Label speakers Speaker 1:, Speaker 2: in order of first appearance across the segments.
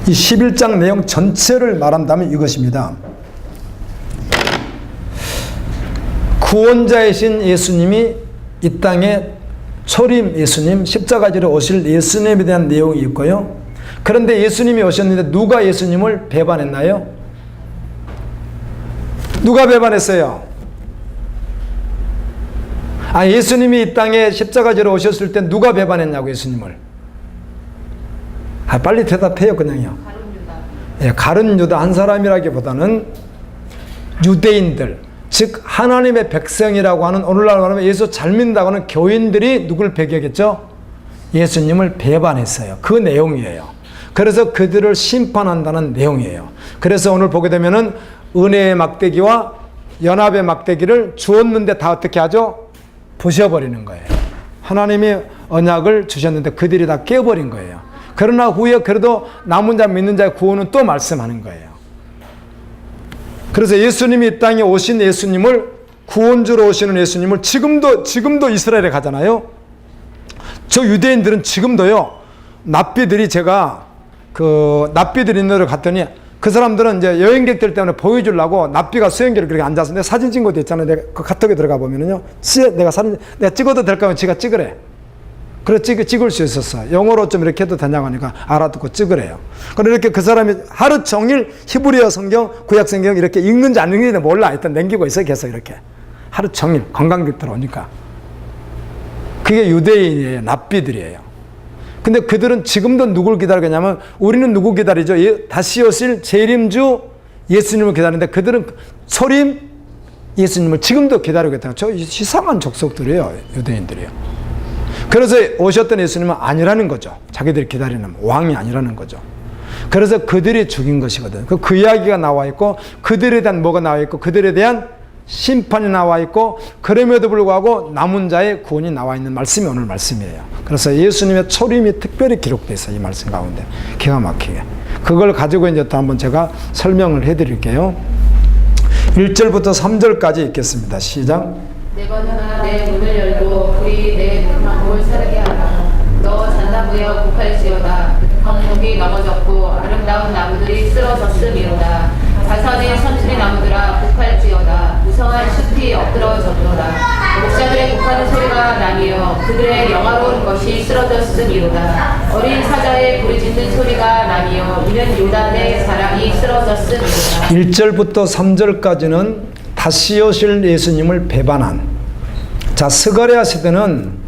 Speaker 1: 이 11장 내용 전체를 말한다면 이것입니다. 구원자이신 예수님이 이 땅에 초림 예수님, 십자가지로 오실 예수님에 대한 내용이 있고요. 그런데 예수님이 오셨는데 누가 예수님을 배반했나요? 누가 배반했어요? 예수님이 이 땅에 십자가지로 오셨을 때 누가 배반했냐고, 예수님을. 빨리 대답해요, 그냥요. 가룟 유다 한 사람이라기보다는 유대인들, 즉 하나님의 백성이라고 하는, 오늘날 말하면 예수 잘 믿는다고 하는 교인들이 누굴 배격했죠? 예수님을 배반했어요. 그 내용이에요. 그래서 그들을 심판한다는 내용이에요. 그래서 오늘 보게 되면은 은혜의 막대기와 연합의 막대기를 주었는데 다 어떻게 하죠? 부셔버리는 거예요. 하나님이 언약을 주셨는데 그들이 다 깨버린 거예요. 그러나 후에 그래도 남은 자 믿는 자의 구원은 또 말씀하는 거예요. 그래서 예수님이 이 땅에 오신 예수님을, 구원주로 오시는 예수님을 지금도 이스라엘에 가잖아요. 저 유대인들은 지금도요, 납비들이, 제가 납비들 있는 데를 갔더니 그 사람들은 이제 여행객들 때문에 보여주려고 납비가 수영기를 그렇게 앉아서, 내가 사진 찍은 것도 있잖아요. 내가 그 카톡에 들어가 보면은요, 내가 찍어도 될까 하면 지가 찍으래. 그래, 찍을 수 있었어. 영어로 좀 이렇게 해도 되냐고 하니까 알아듣고 찍으래요. 그럼 이렇게 그 사람이 하루 종일 히브리어 성경, 구약 성경 이렇게 읽는지 안 읽는지 몰라. 일단 남기고 있어요. 계속 이렇게. 하루 종일 관광객들 오니까. 그게 유대인이에요. 납비들이에요. 근데 그들은 지금도 누굴 기다리냐면, 우리는 누구 기다리죠? 다시 오실 재림주 예수님을 기다리는데 그들은 초림 예수님을 지금도 기다리고 있다고. 저 이상한 족속들이에요. 유대인들이에요. 그래서 오셨던 예수님은 아니라는 거죠. 자기들이 기다리는 왕이 아니라는 거죠. 그래서 그들이 죽인 것이거든. 그 이야기가 나와 있고, 그들에 대한 뭐가 나와 있고, 그들에 대한 심판이 나와 있고, 그럼에도 불구하고 남은 자의 구원이 나와 있는 말씀이 오늘 말씀이에요. 그래서 예수님의 초림이 특별히 기록되어 있어요. 이 말씀 가운데. 기가 막히게. 그걸 가지고 이제 또 한번 제가 설명을 해드릴게요. 1절부터 3절까지 읽겠습니다. 시작.
Speaker 2: 네 번이나 내 문을 열고 불이 내 문을 사르게 하라. 너 잔나무여 곡할지어다. 덕목이 넘어졌고 아름다운 나무들이 쓰러졌음이로다. 자선의 선출의 나무들아 곡할지어다. 무성한 숲이 엎드러졌도다. 목자들의 곡하는 소리가 나며 그들의 영화로운 것이 쓰러졌음이로다. 어린 사자의 부르짖는 소리가 나며 이는 요단의 사랑이 쓰러졌음이로다.
Speaker 1: 1절부터 3절까지는 다시 오실 예수님을 배반한. 자, 스가랴 시대는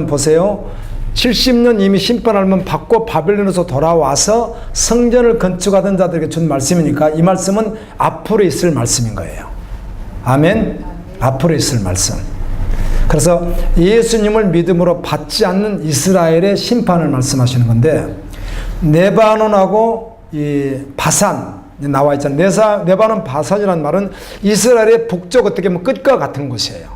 Speaker 1: 보세요. 70년 이미 심판을 받고 바벨론에서 돌아와서 성전을 건축하던 자들에게 준 말씀이니까 이 말씀은 앞으로 있을 말씀인 거예요. 아멘? 앞으로 있을 말씀. 그래서 예수님을 믿음으로 받지 않는 이스라엘의 심판을 말씀하시는 건데, 네바논하고 이 바산 나와 있잖아요. 네바논 바산이라는 말은 이스라엘의 북쪽, 어떻게 보면 끝과 같은 곳이에요.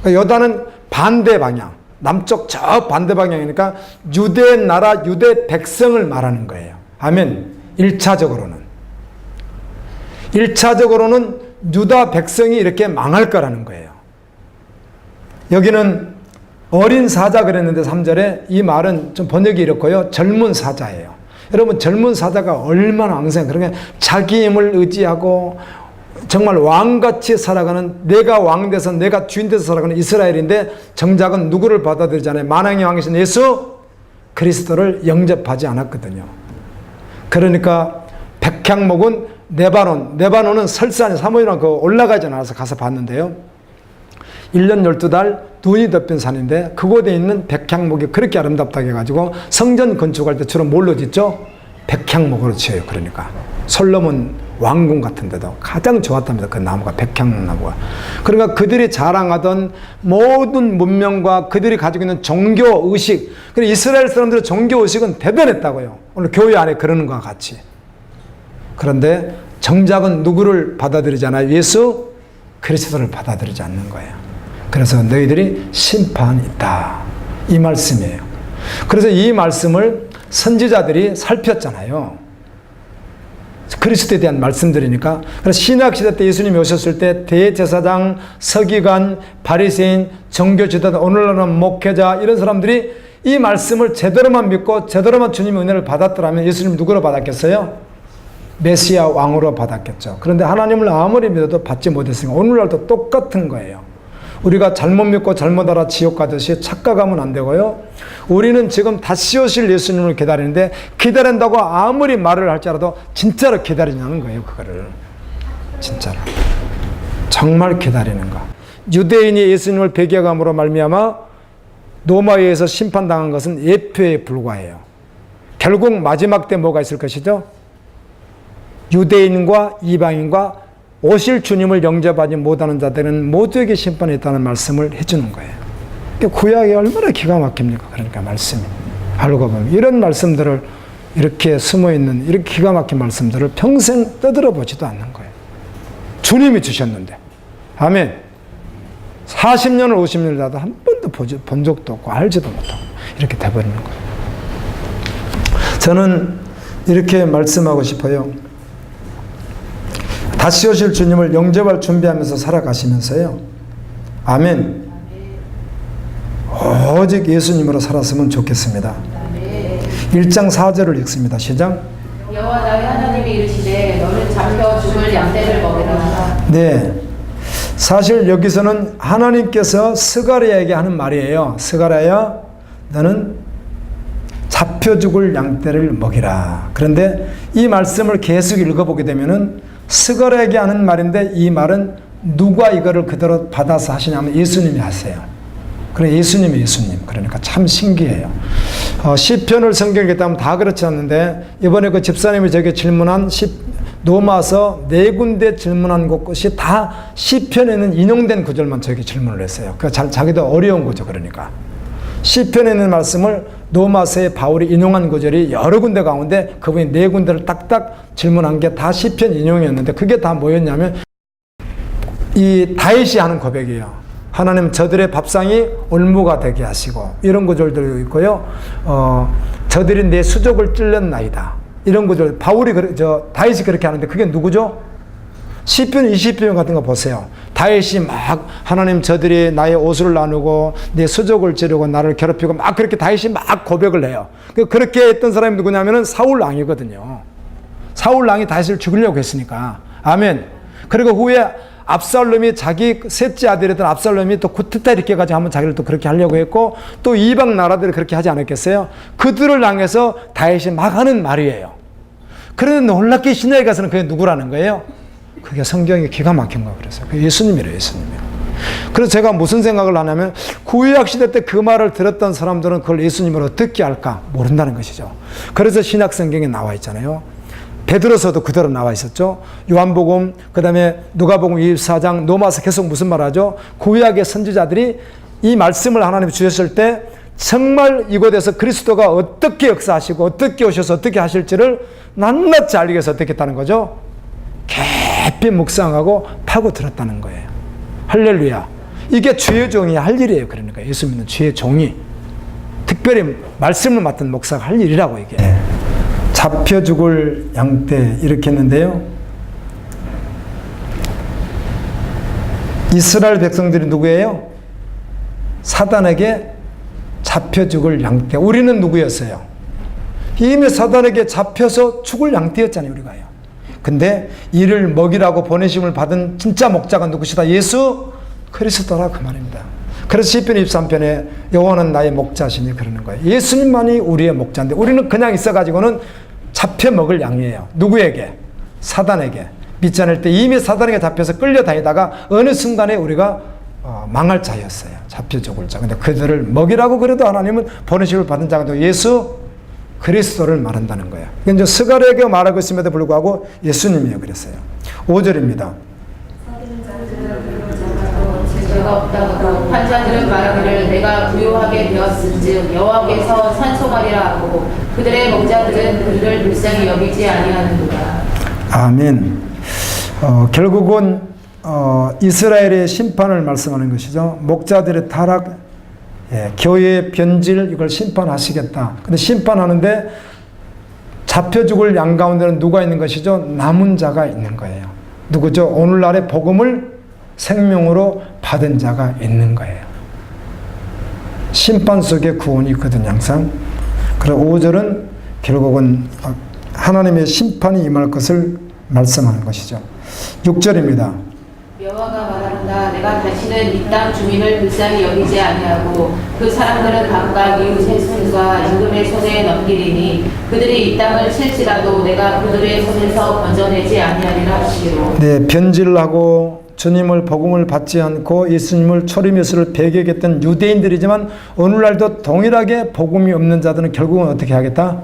Speaker 1: 그러니까 요단은 반대 방향, 남쪽 저 반대 방향이니까 유대 나라, 유대 백성을 말하는 거예요. 아멘. 1차적으로는 유다 백성이 이렇게 망할 거라는 거예요. 여기는 어린 사자 그랬는데 3절에 이 말은 좀 번역이 이렇고요. 젊은 사자예요. 여러분, 젊은 사자가 얼마나 왕성해. 그러니까 자기 힘을 의지하고 정말 왕같이 살아가는, 내가 왕 돼서 내가 주인 돼서 살아가는 이스라엘인데, 정작은 누구를 받아들이잖아요. 만왕의 왕이신 예수 그리스도를 영접하지 않았거든요. 그러니까 백향목은 네바논은 설산이 사모이랑 올라가지 않아서 가서 봤는데요. 1년 12달 눈이 덮인 산인데 그곳에 있는 백향목이 그렇게 아름답다고 해가지고 성전 건축할 때 주로 뭘로 짓죠? 백향목으로 지어요. 그러니까 솔로몬 왕궁 같은 데도 가장 좋았답니다. 그 나무가, 백향나무가. 그러니까 그들이 자랑하던 모든 문명과 그들이 가지고 있는 종교의식, 그리고 이스라엘 사람들의 종교의식은 대단했다고요. 오늘 교회 안에 그러는 것과 같이. 그런데 정작은 누구를 받아들이잖아요? 예수 그리스도를 받아들이지 않는 거예요. 그래서 너희들이 심판이 있다. 이 말씀이에요. 그래서 이 말씀을 선지자들이 살폈잖아요. 그리스도에 대한 말씀들이니까. 그래서 신약시대 때 예수님이 오셨을 때 대제사장, 서기관, 바리새인, 종교지도자, 오늘날은 목회자, 이런 사람들이 이 말씀을 제대로만 믿고 제대로만 주님의 은혜를 받았더라면 예수님 누구로 받았겠어요? 메시아 왕으로 받았겠죠. 그런데 하나님을 아무리 믿어도 받지 못했으니까 오늘날도 똑같은 거예요. 우리가 잘못 믿고 잘못 알아 지옥 가듯이 착각하면 안 되고요. 우리는 지금 다시 오실 예수님을 기다리는데 기다린다고 아무리 말을 할지라도 진짜로 기다리냐는 거예요. 그거를 진짜로 정말 기다리는 거. 유대인이 예수님을 배교함으로 말미암아 로마에 의해서 심판당한 것은 예표에 불과해요. 결국 마지막 때 뭐가 있을 것이죠? 유대인과 이방인과 오실 주님을 영접하지 못하는 자들은 모두에게 심판이 있다는 말씀을 해주는 거예요. 구약이 얼마나 기가 막힙니까? 그러니까 말씀이. 알고 보면 이런 말씀들을 이렇게 숨어있는 이렇게 기가 막힌 말씀들을 평생 떠들어 보지도 않는 거예요. 주님이 주셨는데. 아멘. 40년을 50년을 나도 한 번도 본 적도 없고 알지도 못하고 이렇게 돼버리는 거예요. 저는 이렇게 말씀하고 싶어요. 다시 오실 주님을 영접할 준비하면서 살아가시면서요. 아멘. 오직 예수님으로 살았으면 좋겠습니다. 1장 4절을 읽습니다. 시작.
Speaker 2: 여호와 나의 하나님이 이르시되 너는 잡혀 죽을 양떼를 먹이라.
Speaker 1: 네. 사실 여기서는 하나님께서 스가랴에게 하는 말이에요. 스가랴야, 너는 잡혀 죽을 양떼를 먹이라. 그런데 이 말씀을 계속 읽어보게 되면은 스가랴에게 하는 말인데 이 말은 누가 이거를 그대로 받아서 하시냐면 예수님이 하세요. 그래 예수님이 예수님. 그러니까 참 신기해요. 시편을 성경에 따면 다 그렇지 않는데 이번에 그 집사님이 저게 질문한 노마서 4군데 질문한 곳이 다 시편에는 인용된 구절만 저에게 질문을 했어요. 그러니까 자기도 어려운 거죠. 그러니까 시편에 있는 말씀을 노마서에 바울이 인용한 구절이 여러 군데 가운데 그분이 4군데를 딱딱 질문한 게 다 시편 인용이었는데 그게 다 뭐였냐면 이 다윗이 하는 고백이에요. 하나님 저들의 밥상이 올무가 되게 하시고 이런 구절도 있고요. 저들이 내 수족을 찔렀나이다. 이런 구절 바울이 다윗이 그렇게 하는데 그게 누구죠? 시편 20편 같은 거 보세요. 다윗이 막 하나님 저들이 나의 옷을 나누고 내 수족을 찌르고 나를 괴롭히고 막 그렇게 다윗이 막 고백을 해요. 그렇게 했던 사람이 누구냐면은 사울 왕이거든요. 사울 왕이 다윗을 죽이려고 했으니까. 아멘. 그리고 후에 압살롬이 자기 셋째 아들이던 압살롬이 또 쿠데타 이렇게 가지고 한번 자기를 또 그렇게 하려고 했고 또 이방 나라들이 그렇게 하지 않았겠어요? 그들을 향해서 다윗이 막 하는 말이에요. 그런데 놀랍게 신약에 가서는 그게 누구라는 거예요? 그게 성경이 기가 막힌 거 그래서 그게 예수님이래요, 예수님이요. 그래서 제가 무슨 생각을 하냐면 구약 시대 때 그 말을 들었던 사람들은 그걸 예수님으로 어떻게 알까 모른다는 것이죠. 그래서 신약 성경에 나와 있잖아요. 베드로서도 그대로 나와 있었죠. 요한복음, 그 다음에 누가복음 24장, 노마서 계속 무슨 말 하죠? 구약의 선지자들이 이 말씀을 하나님 주셨을 때 정말 이곳에서 그리스도가 어떻게 역사하시고 어떻게 오셔서 어떻게 하실지를 낱낱이 알기 위해서 어떻게 했다는 거죠? 깊이 묵상하고 파고 들었다는 거예요. 할렐루야. 이게 주의 종이 할 일이에요. 그러니까 예수 믿는 주의 종이 특별히 말씀을 맡은 목사가 할 일이라고 이게. 잡혀 죽을 양떼 이렇게 했는데요. 이스라엘 백성들이 누구예요? 사단에게 잡혀 죽을 양떼. 우리는 누구였어요? 이미 사단에게 잡혀서 죽을 양떼였잖아요. 우리가요. 근데 이를 먹이라고 보내심을 받은 진짜 목자가 누구시다? 예수 그리스도라 그 말입니다. 그래서 시편 23편에 여호와는 나의 목자시니 그러는 거예요. 예수님만이 우리의 목자인데 우리는 그냥 있어가지고는 잡혀 먹을 양이에요. 누구에게? 사단에게. 믿지 않을 때 이미 사단에게 잡혀서 끌려다니다가 어느 순간에 우리가 망할 자였어요. 잡혀 죽을 자. 근데 그들을 먹이라고 그래도 하나님은 보내심을 받은 자가 예수 그리스도를 말한다는 거예요. 이제 스가랴에게 말하고 있음에도 불구하고 예수님이에요. 그랬어요. 5절입니다.
Speaker 2: 죄가 없다고 환자들은 말하기를 내가 부요하게 되었은즉 여호와께서 산소하리라 하고 그들의 목자들은 그들을 불쌍히 여기지 아니하는도다.
Speaker 1: 아멘. 결국은 이스라엘의 심판을 말씀하는 것이죠. 목자들의 타락, 교회의 변질 이걸 심판하시겠다. 근데 심판하는데 잡혀 죽을 양 가운데는 누가 있는 것이죠? 남은 자가 있는 거예요. 누구죠? 오늘날의 복음을 생명으로 받은 자가 있는 거예요. 심판 속에 구원이 있거든요, 항상. 그리고 5절은 결국은 하나님의 심판이 임할 것을 말씀하는 것이죠. 6절입니다.
Speaker 2: 여호와가 말하는다. 내가 다시는 이 땅 주민을 불쌍히 여기지 아니하고 그 사람들은 각각 이웃의 손과 임금의 손에 넘기리니 그들이 이 땅을 칠지라도 내가 그들의 손에서 건져내지 아니하리라 하시기로.
Speaker 1: 네, 변질하고 주님을 복음을 받지 않고 예수님을 초림예수를 배격했던 유대인들이지만 오늘날도 동일하게 복음이 없는 자들은 결국은 어떻게 하겠다?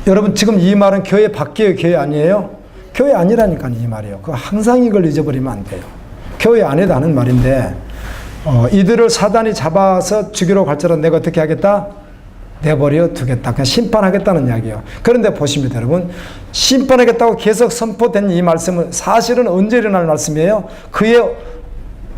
Speaker 1: 여러분 지금 이 말은 교회 밖이에요, 교회 아니에요? 교회 아니라니까요, 이 말이에요. 그 항상 이걸 잊어버리면 안 돼요. 교회 안에도 하는 말인데 이들을 사단이 잡아서 죽이러 갈지라도 내가 어떻게 하겠다? 내버려 두겠다. 그냥 심판하겠다는 이야기예요. 그런데 보십니다, 여러분. 심판하겠다고 계속 선포된 이 말씀은 사실은 언제 일어날 말씀이에요? 그의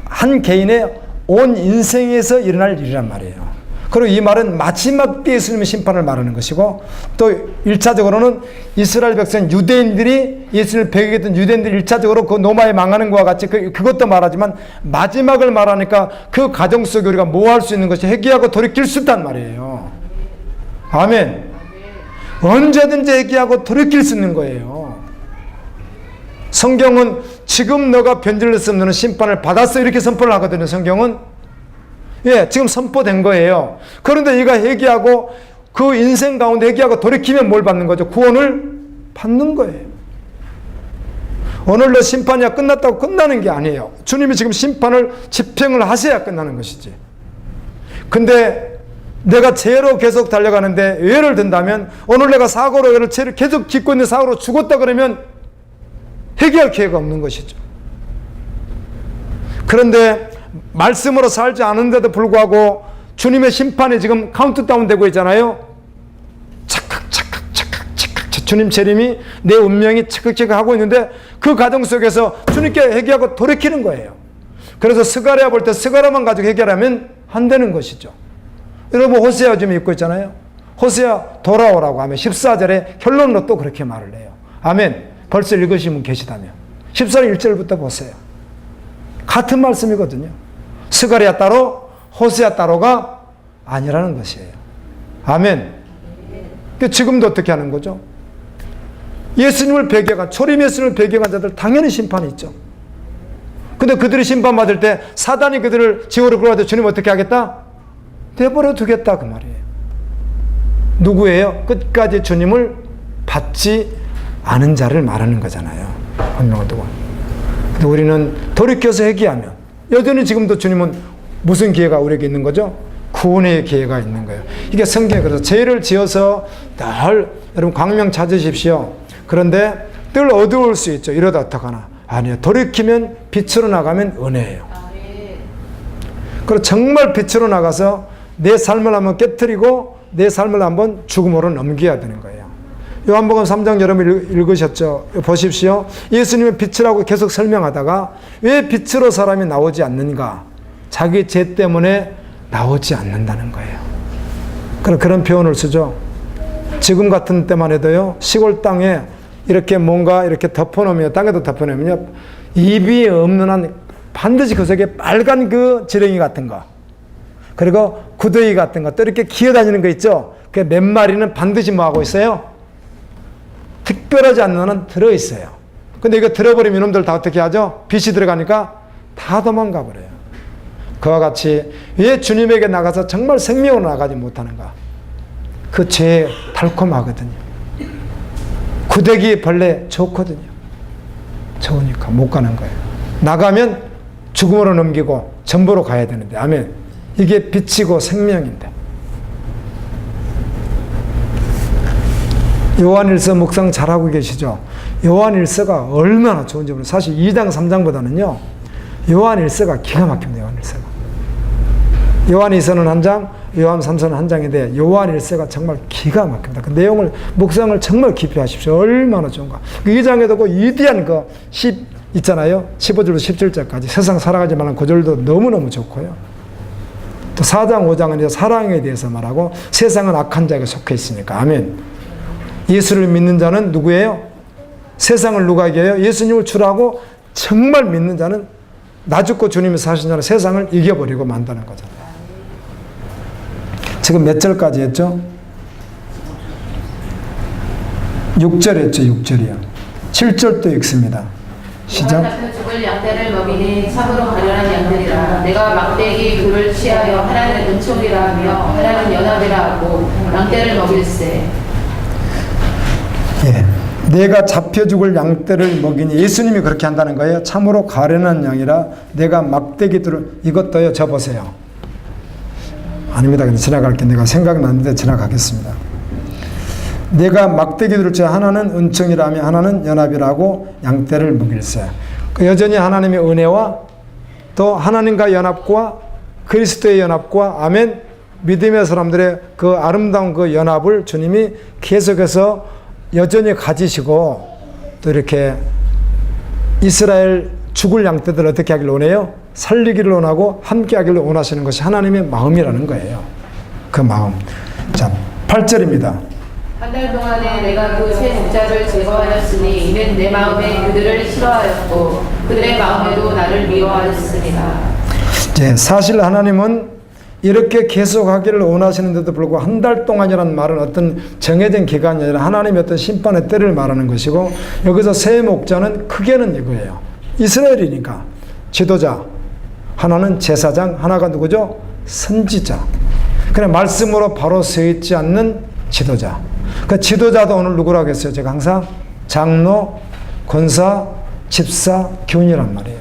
Speaker 1: 한 개인의 온 인생에서 일어날 일이란 말이에요. 그리고 이 말은 마지막 때 예수님의 심판을 말하는 것이고 또 1차적으로는 이스라엘 백성 유대인들이 예수님을 배격했던 유대인들이 1차적으로 그 노마에 망하는 것과 같이 그것도 말하지만 마지막을 말하니까 그 가정 속에 우리가 뭐 할 수 있는 것이 회개하고 돌이킬 수 있단 말이에요. 아멘. 언제든지 회개하고 돌이킬 수 있는 거예요. 성경은 지금 너가 변질됐으면 너는 심판을 받았어 이렇게 선포를 하거든요. 성경은 예, 지금 선포된 거예요. 그런데 얘가 회개하고 그 인생 가운데 회개하고 돌이키면 뭘 받는 거죠? 구원을 받는 거예요. 오늘로 심판이 끝났다고 끝나는 게 아니에요. 주님이 지금 심판을 집행을 하셔야 끝나는 것이지. 근데 내가 죄로 계속 달려가는데 예를 든다면 오늘 내가 사고로 예를 죄를 계속 짓고 있는 사고로 죽었다 그러면 회개할 기회가 없는 것이죠. 그런데 말씀으로 살지 않은데도 불구하고 주님의 심판이 지금 카운트다운 되고 있잖아요. 착각 주님 재림이 내 운명이 착각착각 하고 있는데 그 과정 속에서 주님께 회개하고 돌이키는 거예요. 그래서 스가랴 볼 때 스가랴만 가지고 해결하면 안 되는 것이죠. 여러분 호세아 좀 읽고 있잖아요. 호세아 돌아오라고 하면 14절에 결론으로 또 그렇게 말을 해요. 아멘. 벌써 읽으신 분 계시다면 14절 1절부터 보세요. 같은 말씀이거든요. 스가랴 따로 호세아 따로가 아니라는 것이에요. 아멘. 지금도 어떻게 하는 거죠? 예수님을 배격한 초림 예수님을 배격한 자들 당연히 심판이 있죠. 근데 그들이 심판받을 때 사단이 그들을 지옥으로 끌어가도 주님 어떻게 하겠다? 내버려 두겠다 그 말이에요. 누구예요? 끝까지 주님을 받지 않은 자를 말하는 거잖아요. 분명한 두고. 근데 우리는 돌이켜서 회개하면 여전히 지금도 주님은 무슨 기회가 우리에게 있는 거죠? 구원의 기회가 있는 거예요. 이게 성경에 그래서 죄를 지어서 늘 여러분 광명 찾으십시오. 그런데 늘 어두울 수 있죠. 이러다 어떡하나. 아니요. 돌이키면 빛으로 나가면 은혜예요. 그리고 정말 빛으로 나가서 내 삶을 한번 깨트리고 내 삶을 한번 죽음으로 넘겨야 되는 거예요. 요한복음 3장 여러분 읽으셨죠? 보십시오. 예수님의 빛이라고 계속 설명하다가 왜 빛으로 사람이 나오지 않는가? 자기 죄 때문에 나오지 않는다는 거예요. 그런 표현을 쓰죠. 지금 같은 때만 해도요, 시골 땅에 이렇게 뭔가 이렇게 덮어놓으면, 땅에도 덮어놓으면요, 입이 없는 한 반드시 그 속에 빨간 그 지렁이 같은 거, 그리고 구더기 같은 거, 또 이렇게 기어다니는 거 있죠? 그 몇 마리는 반드시 뭐 하고 있어요? 특별하지 않는 한은 들어있어요. 근데 이거 들어버리면 이놈들 다 어떻게 하죠? 빛이 들어가니까 다 도망가 버려요. 그와 같이 왜 주님에게 나가서 정말 생명으로 나가지 못하는가? 그 죄 달콤하거든요. 구더기 벌레 좋거든요. 좋으니까 못 가는 거예요. 나가면 죽음으로 넘기고 전부로 가야 되는데, 아멘. 이게 빛이고 생명인데. 요한일서 묵상 잘하고 계시죠? 요한일서가 얼마나 좋은지 모르겠어요. 사실 2장 3장보다는요 요한일서가 기가 막힙니다. 요한일서가. 요한이서는 한 장, 요한 3서는 한 장인데 요한일서가 정말 기가 막힙니다. 그 내용을 묵상을 정말 깊이 하십시오. 얼마나 좋은가. 그 2장에도 그 위대한 그 10 있잖아요. 15절부터 17절까지 세상 살아가지 말라는 구절도 너무너무 좋고요. 또 4장 5장은 사랑에 대해서 말하고 세상은 악한 자에게 속해 있으니까. 아멘. 예수를 믿는 자는 누구예요? 세상을 누가 이겨요? 예수님을 주라고 정말 믿는 자는 나 죽고 주님이 사신 자는 세상을 이겨버리고 만다는 거잖아요. 지금 몇 절까지 했죠? 6절 했죠. 6절이요. 7절도 읽습니다. 시작.
Speaker 2: 잡혀 죽을 양떼를 먹이니 참으로 가련한 양들이라. 내가 막대기 굴을 취하여 하나는 은총이라 하며 하나는 연합이라 하고 양떼를 먹일세.
Speaker 1: 예. 내가 잡혀 죽을 양떼를 먹이니 예수님이 그렇게 한다는 거예요. 참으로 가련한 양이라 내가 막대기들을 이것도요. 접으세요. 아닙니다. 근데 지나갈게. 내가 생각났는데 지나가겠습니다. 내가 막대기들을 쳐 하나는 은총이라 하며 하나는 연합이라고 양떼를 먹일세. 그 여전히 하나님의 은혜와 또 하나님과 연합과 그리스도의 연합과 아멘 믿음의 사람들의 그 아름다운 그 연합을 주님이 계속해서 여전히 가지시고 또 이렇게 이스라엘 죽을 양떼들 어떻게 하기를 원해요? 살리기를 원하고 함께 하기를 원하시는 것이 하나님의 마음이라는 거예요. 그 마음. 자, 8절입니다.
Speaker 2: 한 달 동안에 내가 그 세 목자를 제거하였으니 이는 내 마음에 그들을 싫어하였고 그들의 마음에도 나를 미워하였습니다.
Speaker 1: 네, 사실 하나님은 이렇게 계속하기를 원하시는데도 불구하고 한 달 동안이라는 말은 어떤 정해진 기간이 아니라 하나님의 어떤 심판의 때를 말하는 것이고 여기서 세 목자는 크게는 이거예요. 이스라엘이니까 지도자, 하나는 제사장, 하나가 누구죠? 선지자. 그래 말씀으로 바로 서 있지 않는 지도자. 그 지도자도 오늘 누구라고 했어요? 제가 항상 장로, 권사, 집사, 교인이란 말이에요.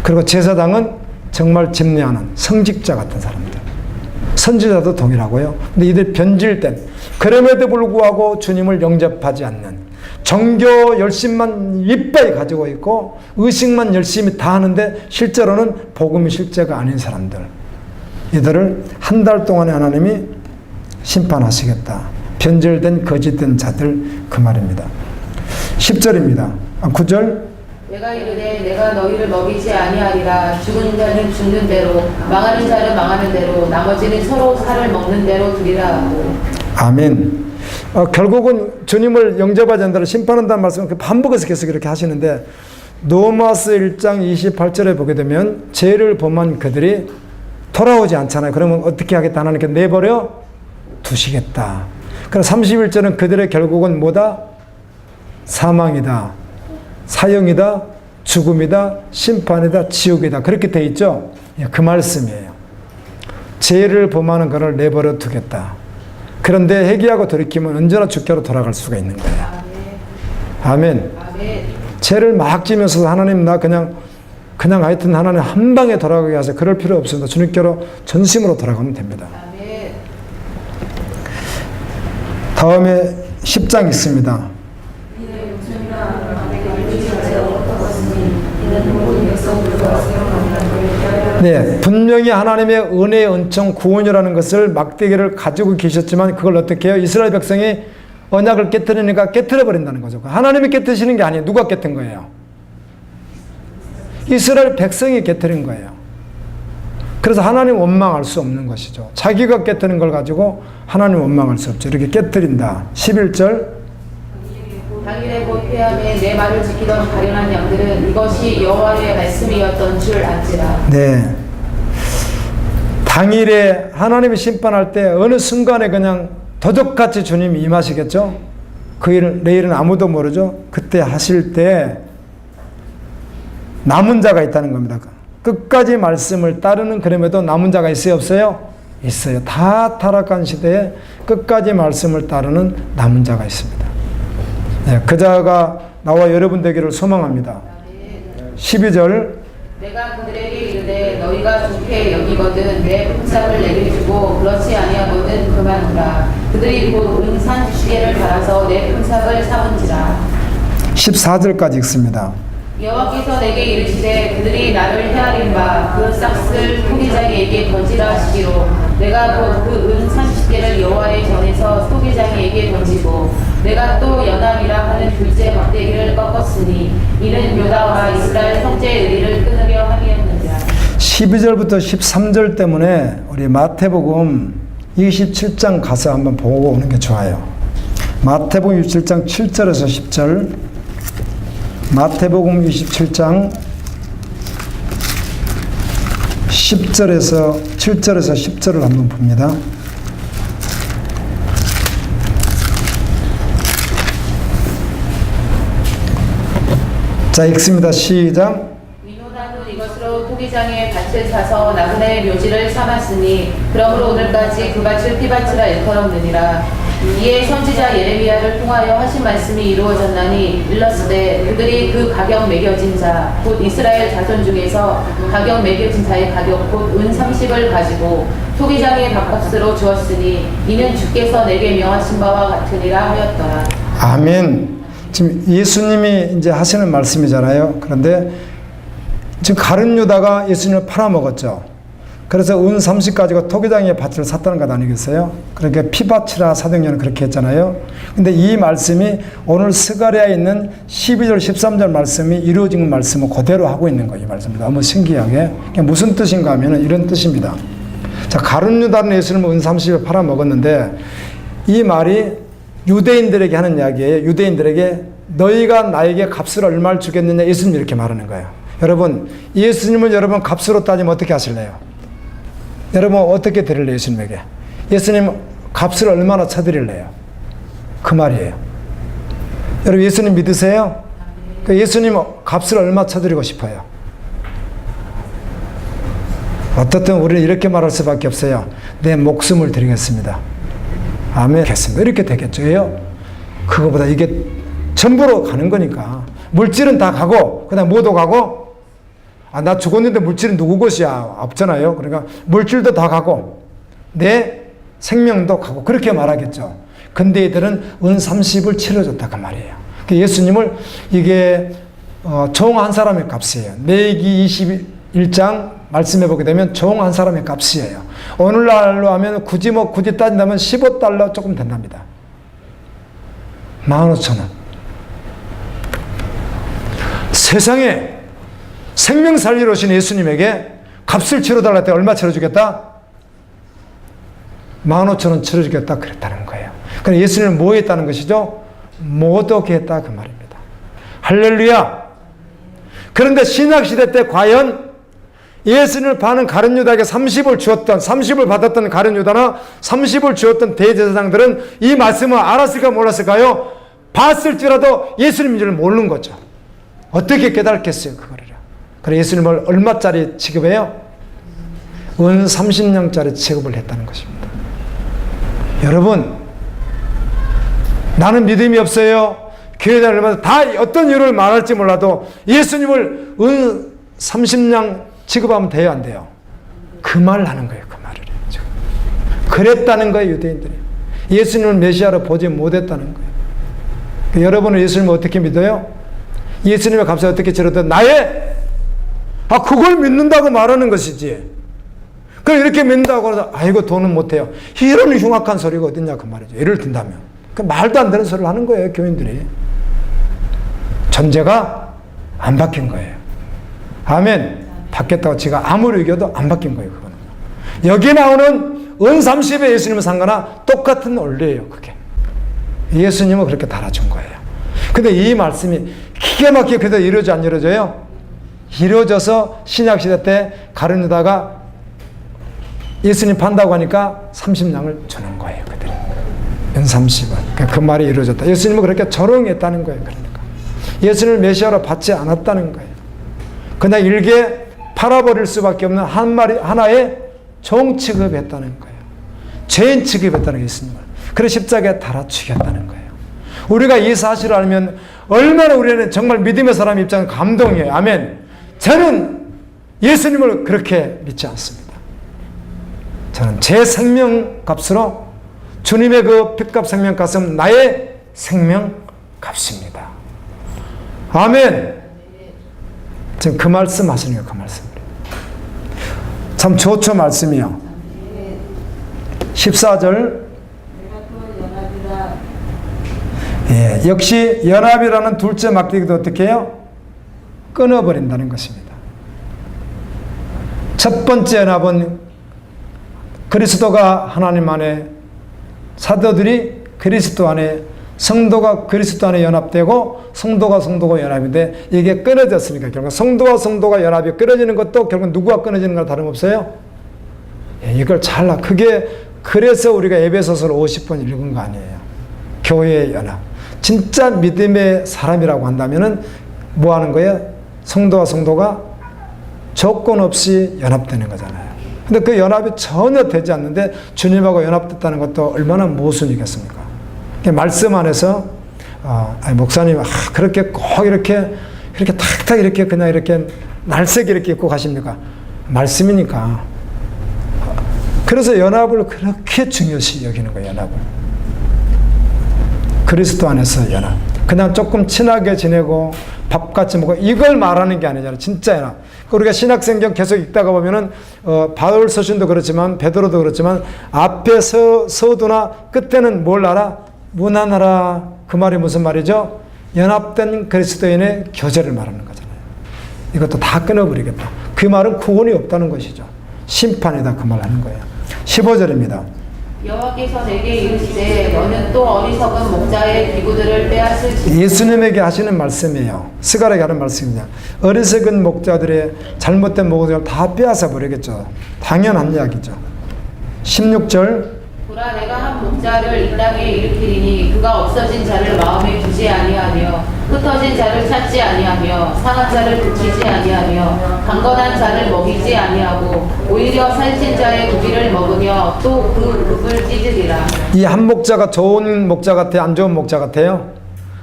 Speaker 1: 그리고 제사장은 정말 집례하는 성직자 같은 사람들. 선지자도 동일하고요. 근데 이들 변질된, 그럼에도 불구하고 주님을 영접하지 않는, 종교 열심만 이빠이 가지고 있고 의식만 열심히 다 하는데 실제로는 복음이 실제가 아닌 사람들. 이들을 한 달 동안에 하나님이 심판하시겠다. 변절된 거짓된 자들 그 말입니다. 10절입니다. 9절.
Speaker 2: 내가 이르되 내가 너희를 먹이지 아니하리라. 죽은 자는 죽는 대로 망하는 자는 망하는 대로 나머지는 서로 살을 먹는 대로 두리라 하고.
Speaker 1: 아멘. 결국은 주님을 영접하지 않는다고 심판한다는 말씀을 반복해서 계속 이렇게 하시는데 로마서 1장 28절에 보게 되면 죄를 범한 그들이 돌아오지 않잖아요. 그러면 어떻게 하겠다? 하나님께 내버려 두시겠다. 그래서 31절은 그들의 결국은 뭐다? 사망이다. 사형이다. 죽음이다. 심판이다. 지옥이다. 그렇게 돼 있죠? 그 말씀이에요. 죄를 범하는 그를 내버려 두겠다. 그런데 회개하고 돌이키면 언제나 주께로 돌아갈 수가 있는 거예요. 아멘.
Speaker 2: 아멘.
Speaker 1: 죄를 막 지면서 하나님 나 그냥 하여튼 하나님 한 방에 돌아가게 하세요. 그럴 필요 없습니다. 주님께로 전심으로 돌아가면 됩니다.
Speaker 2: 아멘.
Speaker 1: 다음에 10장 있습니다. 네, 분명히 하나님의 은혜의 은총 구원이라는 것을 막대기를 가지고 계셨지만 그걸 어떻게 해요? 이스라엘 백성이 언약을 깨뜨리니까 깨뜨려 버린다는 거죠. 하나님이 깨뜨리시는 게 아니에요. 누가 깨뜨린 거예요? 이스라엘 백성이 깨뜨린 거예요. 그래서 하나님 원망할 수 없는 것이죠. 자기가 깨뜨린 걸 가지고 하나님 원망할 수 없죠. 이렇게 깨뜨린다. 11절.
Speaker 2: 당일에 곧 회함에 내 말을 지키던 가련한 양들은 이것이 여호와의 말씀이었던 줄 알지라.
Speaker 1: 네. 당일에 하나님이 심판할 때 어느 순간에 그냥 도적같이 주님이 임하시겠죠? 그 일은 내일은 아무도 모르죠? 그때 하실 때 남은 자가 있다는 겁니다. 끝까지 말씀을 따르는 그럼에도 남은 자가 있어요? 없어요? 있어요. 다 타락한 시대에 끝까지 말씀을 따르는 남은 자가 있습니다. 네, 그 자가 나와 여러분 되기를 소망합니다. 12절.
Speaker 2: 내가 그들에게 이르되 너희가 좋게 여기거든 내 품삯을 내게 주고 그렇지 아니하거든 그만두라. 그들이 곧 은산 시계를 달아서 내 품삯을 삼은지라.
Speaker 1: 14절까지 읽습니다.
Speaker 2: 여호와께서 내게 이르시되 그들이 나를 헤아린 바 그 싹을 토기장이에게 던지라 하시기로 내가 곧 그 은산 시계를 여호와의 전에서 토기장이에게 던지고 내가 또 연합이라 하는 둘째 막대기를 꺾었으니 이는 유다와 이스라엘 형제의 의리를 끊으려 함이었느니라.
Speaker 1: 12절부터 13절 때문에 우리 마태복음 27장 가서 한번 보고 오는 게 좋아요. 마태복음 27장 7절에서 10절. 마태복음 27장 7절에서 10절을 한번 봅니다. 자, 읽습니다. 시작.
Speaker 2: 민호단은 이것으로 토기장에 밭을 사서 나그네의 묘지를 삼았으니 그러므로 오늘까지 그 밭을 피밭이라 일컬었느니라. 이에 선지자 예레미야를 통하여 하신 말씀이 이루어졌나니 일렀으되 그들이 그 가격 매겨진 자 곧 이스라엘 자손 중에서 가격 매겨진 자의 가격 곧 은 30을 가지고 토기장의 밥값으로 주었으니 이는 주께서 내게 명하신 바와 같으니라 하였더라.
Speaker 1: 아멘. 지금 예수님이 이제 하시는 말씀이잖아요. 그런데 지금 가룟 유다가 예수님을 팔아먹었죠. 그래서 은 30 가지고 토기장의 밭을 샀다는 것 아니겠어요? 그러니까 피밭이라 사도행전은 그렇게 했잖아요. 근데 이 말씀이 오늘 스가랴에 있는 12절 13절 말씀이 이루어진 말씀을 그대로 하고 있는 거예요. 이 말씀이 너무 신기하게. 무슨 뜻인가 하면 이런 뜻입니다. 자, 가룟 유다는 예수님을 은 30에 팔아먹었는데 이 말이 유대인들에게 하는 이야기예요. 유대인들에게 너희가 나에게 값을 얼마를 주겠느냐 예수님이 이렇게 말하는 거예요. 여러분, 예수님을 여러분 값으로 따지면 어떻게 하실래요? 여러분 어떻게 드릴래요? 예수님에게 예수님 값을 얼마나 쳐드릴래요? 그 말이에요. 여러분 예수님 믿으세요? 예수님 값을 얼마 쳐드리고 싶어요? 어떻든 우리는 이렇게 말할 수밖에 없어요. 내 목숨을 드리겠습니다. 아멘. 됐습니다. 이렇게 되겠죠. 그거보다 이게 전부로 가는 거니까. 물질은 다 가고, 그 다음 뭐도 가고, 나 죽었는데 물질은 누구 것이야? 없잖아요. 그러니까 물질도 다 가고, 내 생명도 가고, 그렇게 말하겠죠. 근데 이들은 은 30을 치러줬다. 그 말이에요. 예수님을 이게, 종 한 사람의 값이에요. 레위기 21장 말씀해 보게 되면 종 한 사람의 값이에요. 오늘날로 하면 굳이 따진다면 15달러 조금 된답니다. 15,000원. 세상에 생명 살리러 오신 예수님에게 값을 치러달라 때 얼마 치러주겠다? 15,000원 치러주겠다 그랬다는 거예요. 그럼 예수님은 뭐 했다는 것이죠? 모독 했다 그 말입니다. 할렐루야. 그런데 신약시대 때 과연 예수님을 파는 가룟 유다에게 30을 받았던 가룟 유다나 30을 주었던 대제사장들은 이 말씀을 알았을까 몰랐을까요? 봤을지라도 예수님인 줄 모르는 거죠. 어떻게 깨달겠어요, 그거를. 그래서 예수님을 얼마짜리 취급해요? 은 30냥짜리 취급을 했다는 것입니다. 여러분, 나는 믿음이 없어요. 교회 다니면서 다 어떤 이유를 말할지 몰라도 예수님을 은 30냥 취급하면 돼요, 안 돼요? 그 말을 하는 거예요, 그 말을. 그랬다는 거예요, 유대인들이. 예수님을 메시아로 보지 못했다는 거예요. 여러분은 예수님을 어떻게 믿어요? 예수님의 값을 어떻게 치렀든 그걸 믿는다고 말하는 것이지. 그럼 이렇게 믿는다고 해서 아이고 돈은 못해요. 이런 흉악한 소리가 어딨냐 그 말이죠. 예를 든다면. 그 말도 안 되는 소리를 하는 거예요, 교인들이. 전제가 안 바뀐 거예요. 아멘. 바뀌었다고 제가 아무리 이겨도 안 바뀐 거예요, 그거는. 여기 나오는 은 30의 예수님은 상관하 똑같은 원리예요, 그게. 예수님은 그렇게 달아준 거예요. 근데 이 말씀이 기가 막히게 그대로 이루어져 안 이루어져요? 이루어져서 신약시대 때 가룟 유다가 예수님 판다고 하니까 30냥을 주는 거예요, 그들이. 은 30은. 그 말이 이루어졌다. 예수님은 그렇게 조롱했다는 거예요, 그러니까. 예수님을 메시아로 받지 않았다는 거예요. 그냥 일개 팔아버릴 수밖에 없는 하나의 종 취급했다는 거예요. 죄인 취급했다는 예수님을. 그래서 십자가에 달아 죽였다는 거예요. 우리가 이 사실을 알면 얼마나 우리는 정말 믿음의 사람 입장은 감동이에요. 아멘. 저는 예수님을 그렇게 믿지 않습니다. 저는 제 생명값으로 주님의 그 핏값 생명값은 나의 생명값입니다. 아멘. 지금 그 말씀 하시는 거예요, 그 말씀. 참 좋죠, 말씀이요. 14절. 예, 역시 연합이라는 둘째 막대기도 어떻게 해요? 끊어버린다는 것입니다. 첫 번째 연합은 그리스도가 하나님 안에, 사도들이 그리스도 안에 성도가 그리스도 안에 연합되고 성도가 연합인데 이게 끊어졌으니까 결국 성도가 연합이 끊어지는 것도 결국 누구가 끊어지는 거랑 다름없어요. 이걸 그게 그래서 우리가 에베소서를 50번 읽은 거 아니에요. 교회의 연합. 진짜 믿음의 사람이라고 한다면은 뭐 하는 거예요? 성도가 조건 없이 연합되는 거잖아요. 근데 그 연합이 전혀 되지 않는데 주님하고 연합됐다는 것도 얼마나 모순이겠습니까? 말씀 안에서 목사님 그렇게 꼭 이렇게 탁탁 이렇게 그냥 이렇게 날쌔게 이렇게 입고 가십니까? 말씀이니까. 그래서 연합을 그렇게 중요시 여기는 거예요. 연합을. 그리스도 안에서 연합. 그냥 조금 친하게 지내고 밥 같이 먹고 이걸 말하는 게 아니잖아요. 진짜 연합. 우리가 신약성경 계속 읽다가 보면은 바울 서신도 그렇지만 베드로도 그렇지만 앞에 서두나 끝에는 뭘 알아? 무난하라. 그 말이 무슨 말이죠? 연합된 그리스도인의 교제를 말하는 거잖아요. 이것도 다 끊어버리겠다. 그 말은 구원이 없다는 것이죠. 심판이다. 그 말 하는 거예요. 15절입니다.
Speaker 2: 여호와께서 내게 이르시되 너는 또 어리석은 목자의 기구들을 빼앗을지.
Speaker 1: 예수님에게 하시는 말씀이에요. 스가랴에게 하는 말씀이냐. 어리석은 목자들의 잘못된 목자를 다 빼앗아 버리겠죠. 당연한 이야기죠. 16절.
Speaker 2: 보라 내가 한 목자를 이 땅에 일으키리니 그가 없어진 자를 마음에 두지 아니하며 흩어진 자를 찾지 아니하며 상한 자를 그치지 아니하며 강건한 자를 먹이지 아니하고 오히려 살찐 자의 고기를 먹으며 또 그 굽을 찢으리라.
Speaker 1: 이 한 목자가 좋은 목자 같아요? 안 좋은 목자 같아요?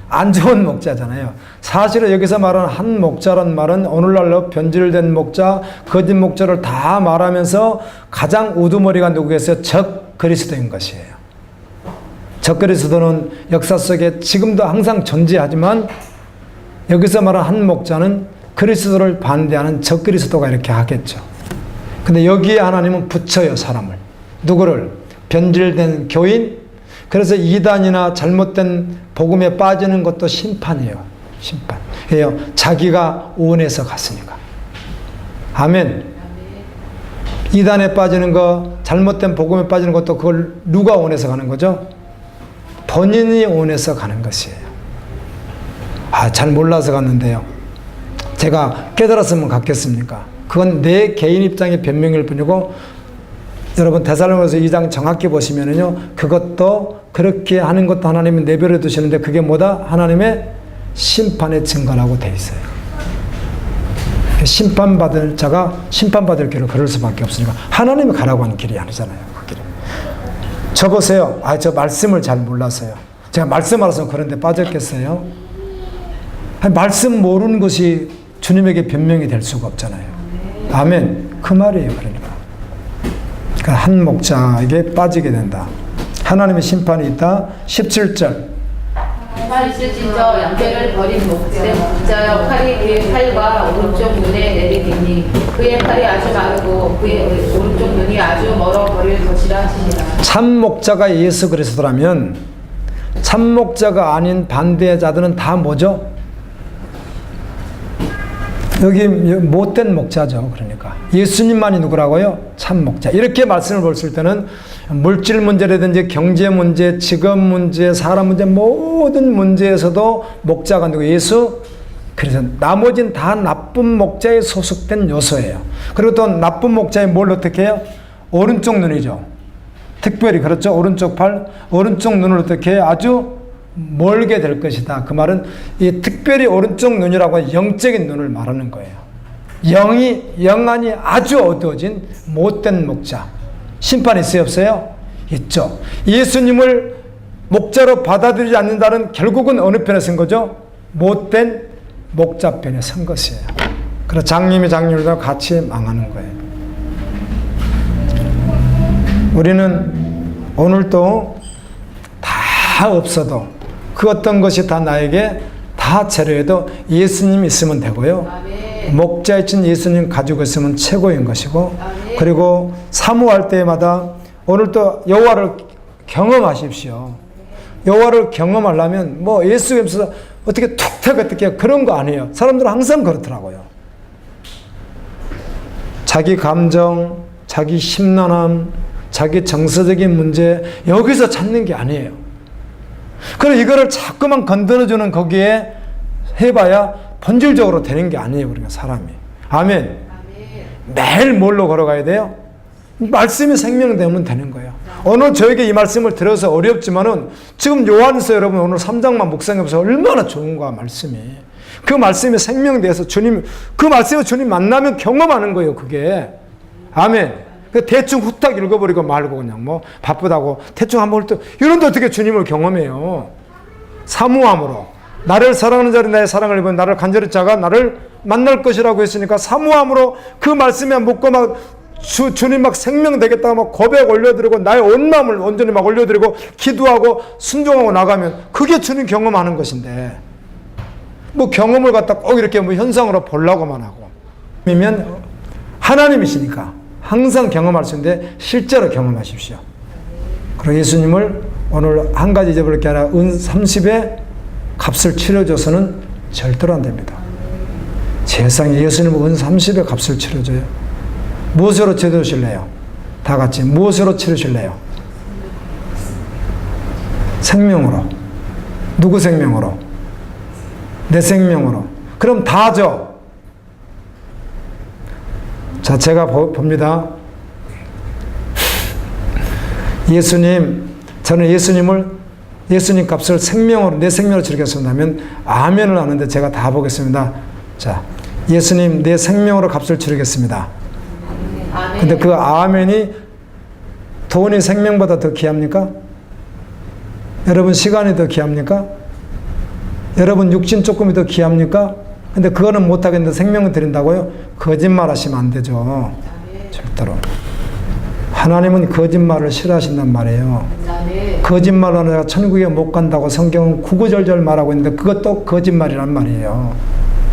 Speaker 1: 안 좋은 목자잖아요. 사실은 여기서 말하는 한 목자란 말은 오늘날로 변질된 목자, 거짓 목자를 다 말하면서 가장 우두머리가 누구겠어요? 적 그리스도인 것이에요. 적 그리스도는 역사 속에 지금도 항상 존재하지만 여기서 말하는 한 목자는 그리스도를 반대하는 적 그리스도가 이렇게 하겠죠. 근데 여기에 하나님은 붙여요, 사람을. 누구를? 변질된 교인. 그래서 이단이나 잘못된 복음에 빠지는 것도 심판이에요. 심판. 왜요? 자기가 원해서 갔으니까. 아멘. 이단에 빠지는 거, 잘못된 복음에 빠지는 것도 그걸 누가 원해서 가는 거죠? 본인이 원해서 가는 것이에요. 잘 몰라서 갔는데요. 제가 깨달았으면 갔겠습니까? 그건 내 개인 입장의 변명일 뿐이고, 여러분 데살로니가서 2장 정확히 보시면은요, 그것도 그렇게 하는 것도 하나님이 내버려 두시는데 그게 뭐다? 하나님의 심판의 증거라고 돼 있어요. 심판받을 자가 심판받을 길을 걸을 수밖에 없으니까 하나님이 가라고 하는 길이 아니잖아요. 그 길은. 저 보세요. 저 말씀을 잘 몰라서요. 제가 말씀 알아서 그런 데 빠졌겠어요? 말씀 모르는 것이 주님에게 변명이 될 수가 없잖아요. 아멘. 그 말이에요. 그러니까 한 목자에게 빠지게 된다. 하나님의 심판이 있다. 17절.
Speaker 2: 팔 있을진저 양떼를 버린 목자여 칼이 그의 팔과 오른쪽 눈에 내리리니 그의 팔이 아주 마르고 그의 오른쪽 눈이 아주 멀어 버릴 것이라 하시니라.
Speaker 1: 참 목자가 예수 그리스도라면 참 목자가 아닌 반대자들은 다 뭐죠? 여기 못된 목자죠. 그러니까 예수님만이 누구라고요? 참 목자. 이렇게 말씀을 보실 때는 물질 문제라든지 경제 문제, 직업 문제, 사람 문제, 모든 문제에서도 목자가 누구? 예수. 그래서 나머지는 다 나쁜 목자에 소속된 요소예요. 그리고 또 나쁜 목자에 뭘 어떻게 해요? 오른쪽 눈이죠. 특별히 그렇죠. 오른쪽 팔, 오른쪽 눈을 어떻게 해요? 아주 멀게 될 것이다. 그 말은 이 특별히 오른쪽 눈이라고 하는 영적인 눈을 말하는 거예요. 영안이 아주 어두워진 못된 목자. 심판 있어요, 없어요? 있죠. 예수님을 목자로 받아들이지 않는다는 결국은 어느 편에 선 거죠? 못된 목자 편에 선 것이에요. 그래서 장님이 장님과 같이 망하는 거예요. 우리는 오늘도 다 없어도 그 어떤 것이 다 나에게 다 재료에도 예수님 있으면 되고요.
Speaker 2: 아멘.
Speaker 1: 목자이신 예수님 가지고 있으면 최고인 것이고,
Speaker 2: 아멘.
Speaker 1: 그리고 사모할 때마다 오늘도 여호와를 경험하십시오. 여호와를 경험하려면 뭐 예수 그리스도 어떻게 툭탁 어떻게 그런 거 아니에요. 사람들은 항상 그렇더라고요. 자기 감정, 자기 심란함, 자기 정서적인 문제 여기서 찾는 게 아니에요. 그럼 이거를 자꾸만 건드려주는 거기에 해봐야 본질적으로 되는 게 아니에요. 우리가 사람이. 아멘. 매일 뭘로 걸어가야 돼요? 말씀이 생명되면 되는 거예요. 오늘 저에게 이 말씀을 들어서 어렵지만은 지금 요한서 여러분 오늘 3장만 묵상해보세요. 얼마나 좋은가 말씀이. 그 말씀이 생명돼서 주님, 그 말씀을 주님 만나면 경험하는 거예요. 그게. 아멘. 대충 후딱 읽어버리고 말고 그냥 뭐 바쁘다고 대충 한번 또 이런데 어떻게 주님을 경험해요? 사모함으로. 나를 사랑하는 자는 나의 사랑을 입은 나를 간절히 자가 나를 만날 것이라고 했으니까 사모함으로 그 말씀에 묻고 막 주님 막 생명 되겠다고 막 고백 올려드리고 나의 온 마음을 온전히 막 올려드리고 기도하고 순종하고 나가면 그게 주님 경험하는 것인데 뭐 경험을 갖다 꼭 이렇게 뭐 현상으로 보려고만 하고 이면 하나님이시니까 항상 경험할 수 있는데 실제로 경험하십시오. 그리고 예수님을 오늘 한 가지 잊어버릴 게 아니라 은 30의 값을 치러줘서는 절대로 안 됩니다. 세상에 예수님은 은 30의 값을 치러줘요. 무엇으로 치르실래요? 다 같이 무엇으로 치르실래요? 생명으로. 누구 생명으로? 내 생명으로. 그럼 다죠. 자, 제가 봅니다. 저는 예수님 값을 생명으로, 내 생명으로 치르겠습니다 하면 아멘을 하는데 제가 다 보겠습니다. 자, 예수님 내 생명으로 값을 치르겠습니다. 근데 그 아멘이 돈이 생명보다 더 귀합니까? 여러분 시간이 더 귀합니까? 여러분 육신 조금이 더 귀합니까? 근데 그거는 못하겠는데 생명을 드린다고요? 거짓말 하시면 안 되죠. 절대로. 하나님은 거짓말을 싫어하신단 말이에요. 거짓말로 내가 천국에 못 간다고 성경은 구구절절 말하고 있는데 그것도 거짓말이란 말이에요.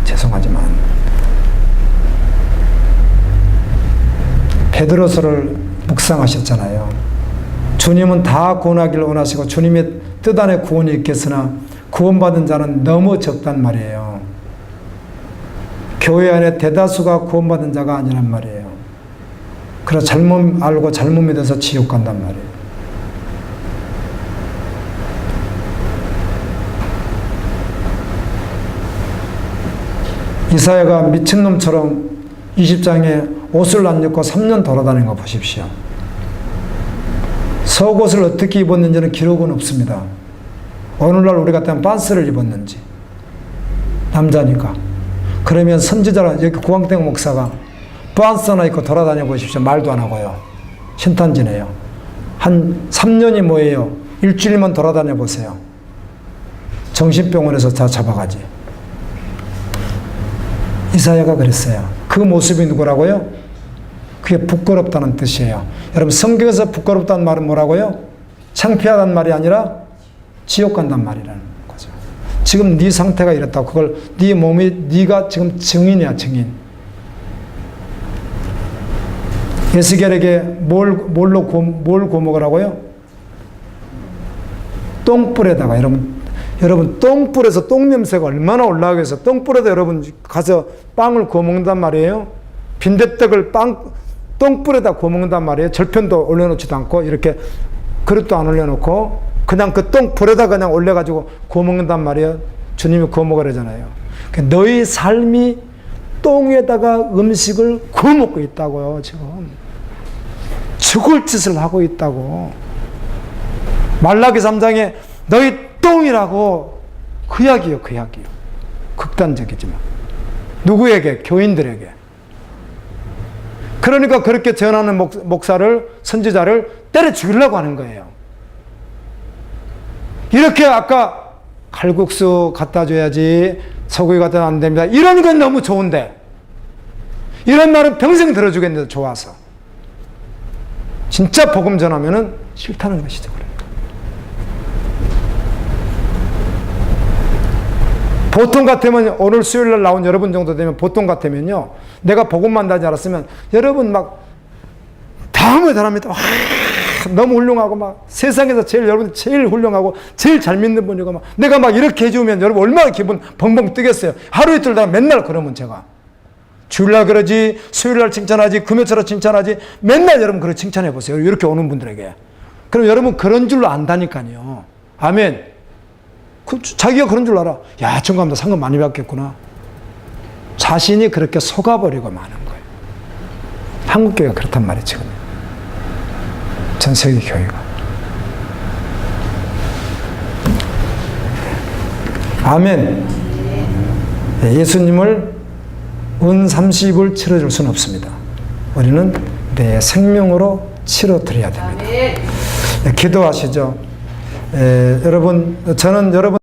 Speaker 1: 죄송하지만. 베드로서를 묵상하셨잖아요. 주님은 다 구원하기를 원하시고 주님의 뜻 안에 구원이 있겠으나 구원받은 자는 너무 적단 말이에요. 교회 안에 대다수가 구원받은 자가 아니란 말이에요. 그래서 잘못 알고 잘못 믿어서 지옥 간단 말이에요. 이사야가 미친놈처럼 20장에 옷을 안 입고 3년 돌아다니는 거 보십시오. 속옷을 어떻게 입었는지는 기록은 없습니다. 오늘날 우리 같으면 반스를 입었는지 남자니까. 그러면 선지자라 여기 구광택 목사가 반스 하나 입고 돌아다녀 보십시오. 말도 안 하고요. 신탄지네요. 한 3년이 뭐예요? 일주일만 돌아다녀 보세요. 정신병원에서 다 잡아가지. 이사야가 그랬어요. 그 모습이 누구라고요? 그게 부끄럽다는 뜻이에요. 여러분 성경에서 부끄럽다는 말은 뭐라고요? 창피하다는 말이 아니라 지옥 간단 말이라는 거죠. 지금 네 상태가 이렇다고 그걸 네 몸이 네가 지금 증인이야 증인. 에스겔에게 뭘 고목을 하고요? 똥불에다가 여러분 똥불에서 똥 냄새가 얼마나 올라가게 해서 똥불에다 여러분 가서 빵을 구워 먹는단 말이에요. 빈대떡을 똥불에다 구워 먹는단 말이에요. 절편도 올려놓지도 않고 이렇게 그릇도 안 올려놓고 그냥 그 똥불에다 그냥 올려가지고 구워 먹는단 말이에요. 주님이 구워 먹으라잖아요. 너희 삶이 똥에다가 음식을 구워 먹고 있다고요. 지금 죽을 짓을 하고 있다고. 말라기 3장에 너희 똥이라고 그 이야기요. 극단적이지만 누구에게? 교인들에게. 그러니까 그렇게 전하는 목사를 선지자를 때려 죽이려고 하는 거예요. 이렇게 아까 칼국수 갖다 줘야지 소고기 갖다 안 됩니다. 이런 건 너무 좋은데 이런 말은 평생 들어주겠는데 좋아서 진짜 복음 전하면은 싫다는 것이죠. 보통 같으면 오늘 수요일날 나온 여러분 정도 되면 보통 같으면요 내가 복음만 다지 않았으면 여러분 막 다음에 잘합니다. 와, 너무 훌륭하고 막 세상에서 여러분 제일 훌륭하고 제일 잘 믿는 분이고 막 내가 막 이렇게 해주면 여러분 얼마나 기분 벙벙 뜨겠어요. 하루 이틀 다 맨날 그러면 제가 주일날 그러지 수요일날 칭찬하지 금요일날 칭찬하지 맨날 여러분 그렇게 칭찬해 보세요. 이렇게 오는 분들에게. 그럼 여러분 그런 줄로 안다니까요. 아멘. 자기가 그런 줄 알아. 야, 정감도 상금 많이 받겠구나. 자신이 그렇게 속아버리고 마는 거예요. 한국교회가 그렇단 말이에요, 지금. 전 세계 교회가. 아멘. 예수님을 은 30을 치러줄 수는 없습니다. 우리는 내 생명으로 치러드려야 됩니다. 기도하시죠. 여러분, 저는 여러분